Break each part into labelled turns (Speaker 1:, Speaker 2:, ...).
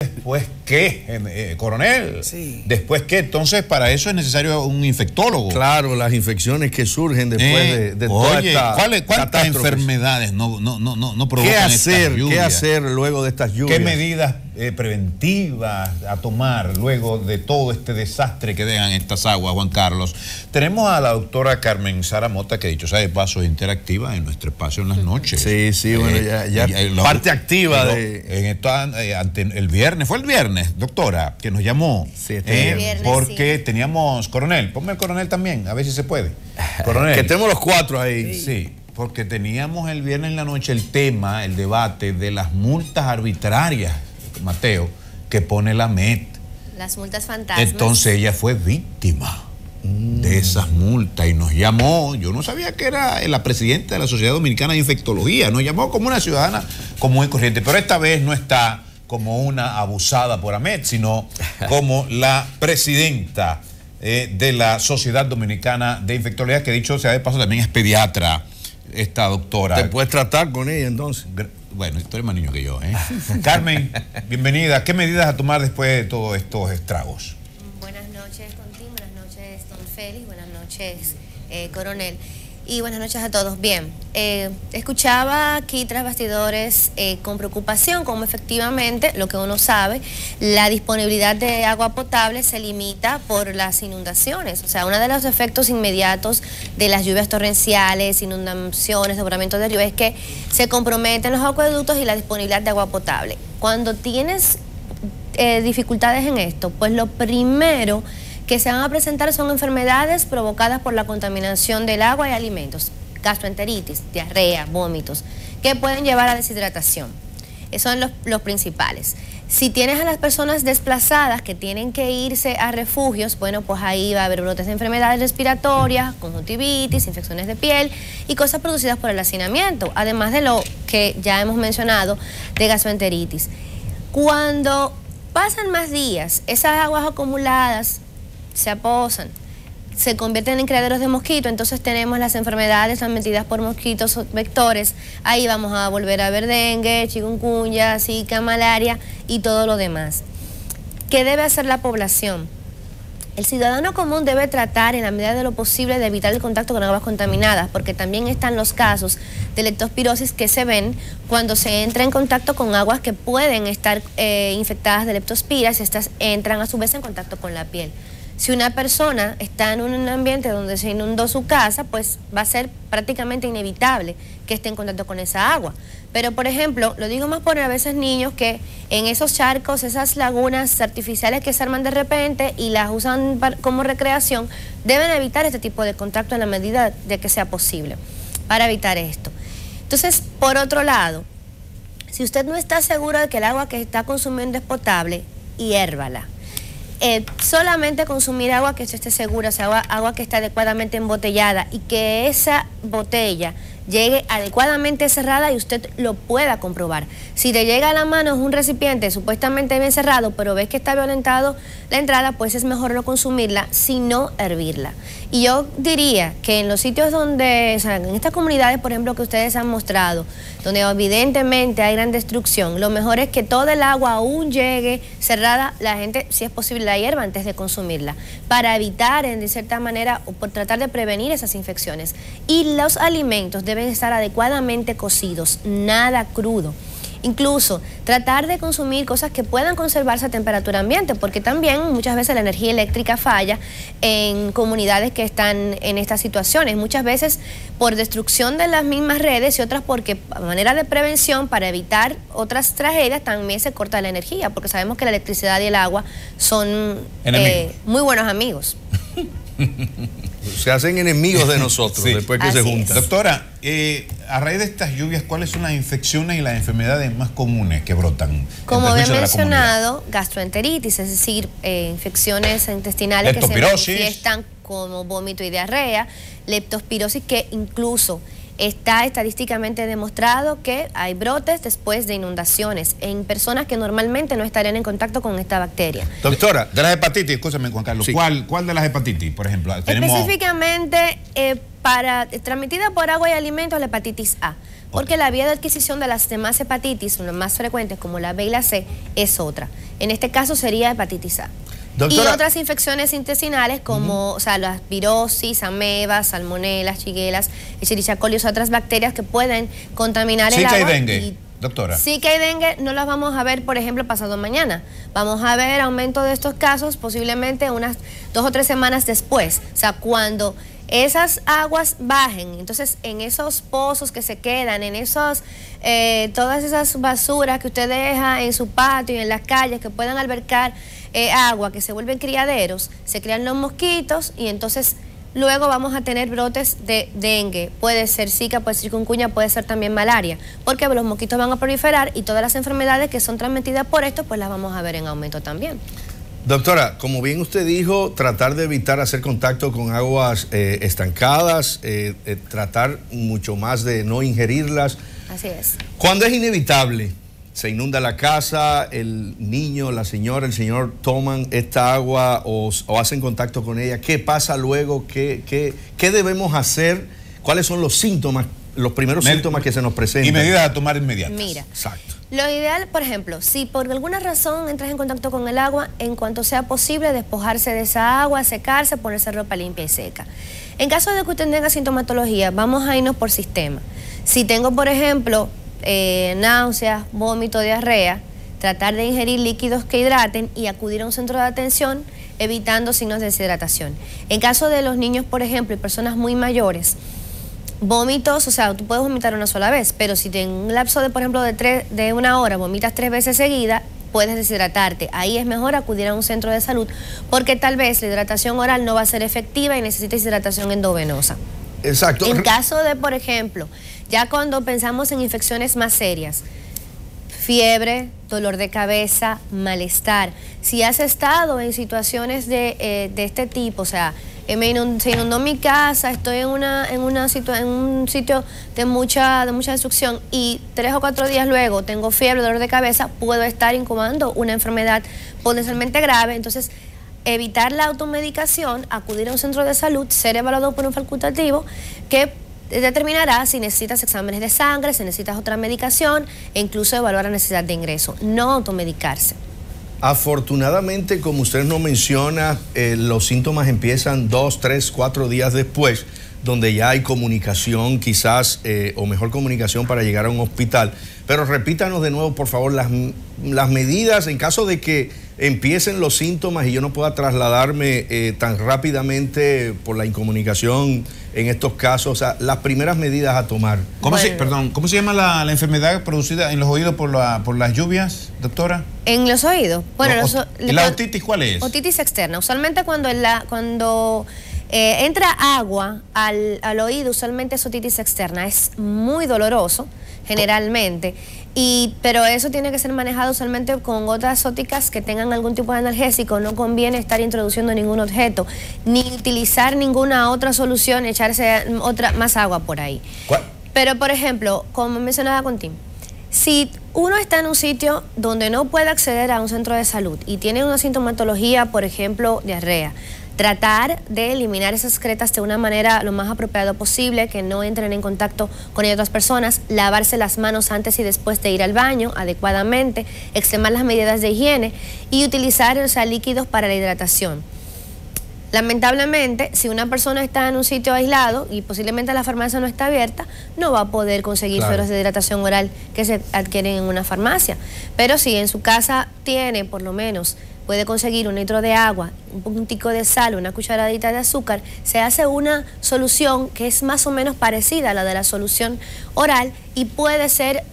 Speaker 1: Después qué, coronel,
Speaker 2: Sí.
Speaker 1: Después qué, entonces para eso es necesario un infectólogo.
Speaker 2: Claro, las infecciones que surgen después de toda esta
Speaker 1: ¿cuántas
Speaker 2: catástrofe?
Speaker 1: enfermedades no provocan estas lluvias?
Speaker 2: ¿Qué hacer luego de estas lluvias?
Speaker 1: ¿Qué medidas preventivas a tomar luego de todo este desastre que dejan estas aguas, Juan Carlos? Tenemos a la doctora Carmen Sara Mota, que dicho sea de paso es interactiva en nuestro espacio en las noches.
Speaker 2: Sí, bueno, ya parte activa
Speaker 1: ante el viernes, fue el viernes, doctora, que nos llamó.
Speaker 2: Sí,
Speaker 3: viernes,
Speaker 1: porque
Speaker 3: sí.
Speaker 1: teníamos, coronel, ponme el coronel también, a ver si se puede. Coronel.
Speaker 2: Que tenemos los cuatro ahí.
Speaker 1: Sí, porque teníamos el viernes en la noche el tema, el debate de las multas arbitrarias, Mateo, que pone la MET.
Speaker 3: Las multas fantasmas.
Speaker 1: Entonces ella fue víctima de esas multas y nos llamó. Yo no sabía que era la presidenta de la Sociedad Dominicana de Infectología. Nos llamó como una ciudadana común y corriente, pero esta vez no está como una abusada por AMET, sino como la presidenta de la Sociedad Dominicana de Infectología, que dicho sea de paso también es pediatra, esta doctora.
Speaker 2: ¿Te puedes tratar con ella entonces?
Speaker 1: Bueno, tú eres más niño que yo, ¿eh? Carmen, bienvenida. ¿Qué medidas a tomar después de todos estos estragos?
Speaker 3: Buenas noches, Contín, buenas noches, don Félix, buenas noches, coronel. Y buenas noches a todos. Bien, escuchaba aquí tras bastidores con preocupación cómo efectivamente, lo que uno sabe, la disponibilidad de agua potable se limita por las inundaciones. O sea, uno de los efectos inmediatos de las lluvias torrenciales, inundaciones, desbordamientos de río, es que se comprometen los acueductos y la disponibilidad de agua potable. Cuando tienes dificultades en esto, pues lo primero que se van a presentar son enfermedades provocadas por la contaminación del agua y alimentos, gastroenteritis, diarrea, vómitos, que pueden llevar a deshidratación. Esos son los principales. Si tienes a las personas desplazadas que tienen que irse a refugios, bueno, pues ahí va a haber brotes de enfermedades respiratorias, conjuntivitis, infecciones de piel y cosas producidas por el hacinamiento, además de lo que ya hemos mencionado de gastroenteritis. Cuando pasan más días, esas aguas acumuladas se aposan, se convierten en criaderos de mosquitos, entonces tenemos las enfermedades transmitidas por mosquitos vectores. Ahí vamos a volver a ver dengue, chikungunya, zika, malaria y todo lo demás. ¿Qué debe hacer la población? El ciudadano común debe tratar en la medida de lo posible de evitar el contacto con aguas contaminadas, porque también están los casos de leptospirosis que se ven cuando se entra en contacto con aguas que pueden estar infectadas de leptospiras y estas entran a su vez en contacto con la piel. Si una persona está en un ambiente donde se inundó su casa, pues va a ser prácticamente inevitable que esté en contacto con esa agua. Pero, por ejemplo, lo digo más por a veces niños que en esos charcos, esas lagunas artificiales que se arman de repente y las usan como recreación, deben evitar este tipo de contacto en la medida de que sea posible para evitar esto. Entonces, por otro lado, si usted no está seguro de que el agua que está consumiendo es potable, hiérvala. Solamente consumir agua que esté segura, o sea, agua que está adecuadamente embotellada y que esa botella llegue adecuadamente cerrada y usted lo pueda comprobar. Si le llega a la mano es un recipiente supuestamente bien cerrado, pero ves que está violentado la entrada, pues es mejor no consumirla, sino hervirla. Y yo diría que en los sitios donde, o sea, en estas comunidades, por ejemplo, que ustedes han mostrado, donde evidentemente hay gran destrucción, lo mejor es que todo el agua aún llegue cerrada, la gente, si es posible, la hierva antes de consumirla, para evitar, de cierta manera, o por tratar de prevenir esas infecciones. Y los alimentos deben estar adecuadamente cocidos, nada crudo. Incluso tratar de consumir cosas que puedan conservarse a temperatura ambiente, porque también muchas veces la energía eléctrica falla en comunidades que están en estas situaciones, muchas veces por destrucción de las mismas redes y otras porque a manera de prevención, para evitar otras tragedias, también se corta la energía, porque sabemos que la electricidad y el agua son muy buenos amigos.
Speaker 2: Se hacen enemigos de nosotros después que se juntan.
Speaker 1: Doctora, a raíz de estas lluvias, ¿cuáles son las infecciones y las enfermedades más comunes que brotan?
Speaker 3: Como había mencionado, gastroenteritis, es decir, infecciones intestinales que se manifiestan como vómito y diarrea, leptospirosis, que incluso está estadísticamente demostrado que hay brotes después de inundaciones en personas que normalmente no estarían en contacto con esta bacteria.
Speaker 1: Doctora, de las hepatitis, escúchame, Juan Carlos, sí. ¿Cuál de las hepatitis, por ejemplo?
Speaker 3: Específicamente transmitida por agua y alimentos, la hepatitis A. Porque la vía de adquisición de las demás hepatitis, las más frecuentes como la B y la C, es otra. En este caso sería hepatitis A. Doctora, y otras infecciones intestinales como o sea, las virosis, amebas, salmonelas, shigella, Escherichia coli, otras bacterias que pueden contaminar el agua.
Speaker 1: Sí que hay dengue, doctora.
Speaker 3: Sí que hay dengue, no las vamos a ver, por ejemplo, pasado mañana. Vamos a ver aumento de estos casos posiblemente unas 2 o 3 semanas después. O sea, cuando esas aguas bajen, entonces en esos pozos que se quedan, en esos todas esas basuras que usted deja en su patio y en las calles que puedan albergar agua, que se vuelven criaderos, se crean los mosquitos y entonces luego vamos a tener brotes de dengue. Puede ser zika, puede ser chikungunya, puede ser también malaria, porque los mosquitos van a proliferar y todas las enfermedades que son transmitidas por esto, pues las vamos a ver en aumento también.
Speaker 2: Doctora, como bien usted dijo, tratar de evitar hacer contacto con aguas estancadas, tratar mucho más de no ingerirlas.
Speaker 3: Así es.
Speaker 2: Cuando es inevitable, se inunda la casa, el niño, la señora, el señor toman esta agua o hacen contacto con ella, ¿qué pasa luego? ¿Qué debemos hacer? ¿Cuáles son los síntomas, los primeros síntomas que se nos presentan?
Speaker 1: Y medidas a tomar inmediatas.
Speaker 3: Mira.
Speaker 2: Exacto.
Speaker 3: Lo ideal, por ejemplo, si por alguna razón entras en contacto con el agua, en cuanto sea posible, despojarse de esa agua, secarse, ponerse ropa limpia y seca. En caso de que usted tenga sintomatología, vamos a irnos por sistema. Si tengo, por ejemplo, náuseas, vómito, diarrea, tratar de ingerir líquidos que hidraten y acudir a un centro de atención, evitando signos de deshidratación. En caso de los niños, por ejemplo, y personas muy mayores, vómitos, o sea, tú puedes vomitar una sola vez, pero si en un lapso de, por ejemplo, de 1 hora vomitas 3 veces seguidas, puedes deshidratarte. Ahí es mejor acudir a un centro de salud, porque tal vez la hidratación oral no va a ser efectiva y necesitas hidratación endovenosa.
Speaker 2: Exacto.
Speaker 3: En caso de, por ejemplo, ya cuando pensamos en infecciones más serias, fiebre, dolor de cabeza, malestar. Si has estado en situaciones de este tipo, o sea, se inundó mi casa, estoy en un sitio de mucha destrucción y 3 o 4 días luego tengo fiebre, dolor de cabeza, puedo estar incubando una enfermedad potencialmente grave. Entonces, evitar la automedicación, acudir a un centro de salud, ser evaluado por un facultativo que determinará si necesitas exámenes de sangre, si necesitas otra medicación e incluso evaluar la necesidad de ingreso. No automedicarse.
Speaker 2: Afortunadamente, como usted nos menciona, los síntomas empiezan 2, 3, 4 días después, donde ya hay comunicación quizás, o mejor comunicación para llegar a un hospital. Pero repítanos de nuevo, por favor, las medidas en caso de que empiecen los síntomas y yo no pueda trasladarme tan rápidamente por la incomunicación en estos casos, o sea, las primeras medidas a tomar.
Speaker 1: ¿Cómo se llama la enfermedad producida en los oídos por las lluvias, doctora?
Speaker 3: En los oídos. Bueno,
Speaker 1: ¿la otitis cuál es?
Speaker 3: Otitis externa. Usualmente cuando entra agua al oído, usualmente es otitis externa. Es muy doloroso, generalmente, pero eso tiene que ser manejado usualmente con gotas ópticas que tengan algún tipo de analgésico. No conviene estar introduciendo ningún objeto, ni utilizar ninguna otra solución, echarse más agua por ahí.
Speaker 1: ¿Cuál?
Speaker 3: Pero, por ejemplo, como mencionaba con Tim, si uno está en un sitio donde no puede acceder a un centro de salud y tiene una sintomatología, por ejemplo, diarrea, tratar de eliminar esas excretas de una manera lo más apropiada posible, que no entren en contacto con otras personas, lavarse las manos antes y después de ir al baño adecuadamente, extremar las medidas de higiene y utilizar, líquidos para la hidratación. Lamentablemente, si una persona está en un sitio aislado y posiblemente la farmacia no está abierta, no va a poder conseguir sueros de hidratación oral que se adquieren en una farmacia. Pero si en su casa tiene, por lo menos, puede conseguir 1 litro de agua, un puntico de sal, una cucharadita de azúcar, se hace una solución que es más o menos parecida a la de la solución oral y puede ser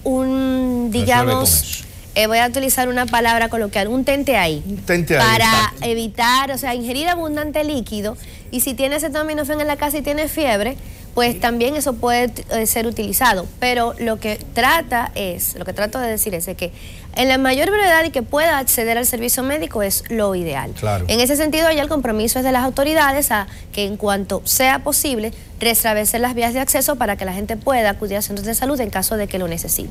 Speaker 3: digamos, voy a utilizar una palabra coloquial, un tente ahí.
Speaker 2: Un tente ahí,
Speaker 3: para
Speaker 2: exacto.
Speaker 3: evitar, ingerir abundante líquido. Y si tienes acetaminofén en la casa y tienes fiebre, pues también eso puede ser utilizado. Pero lo que trato de decir es que en la mayor brevedad y que pueda acceder al servicio médico es lo ideal.
Speaker 2: Claro.
Speaker 3: En ese sentido, ya el compromiso es de las autoridades a que en cuanto sea posible restablecer las vías de acceso para que la gente pueda acudir a centros de salud en caso de que lo necesite.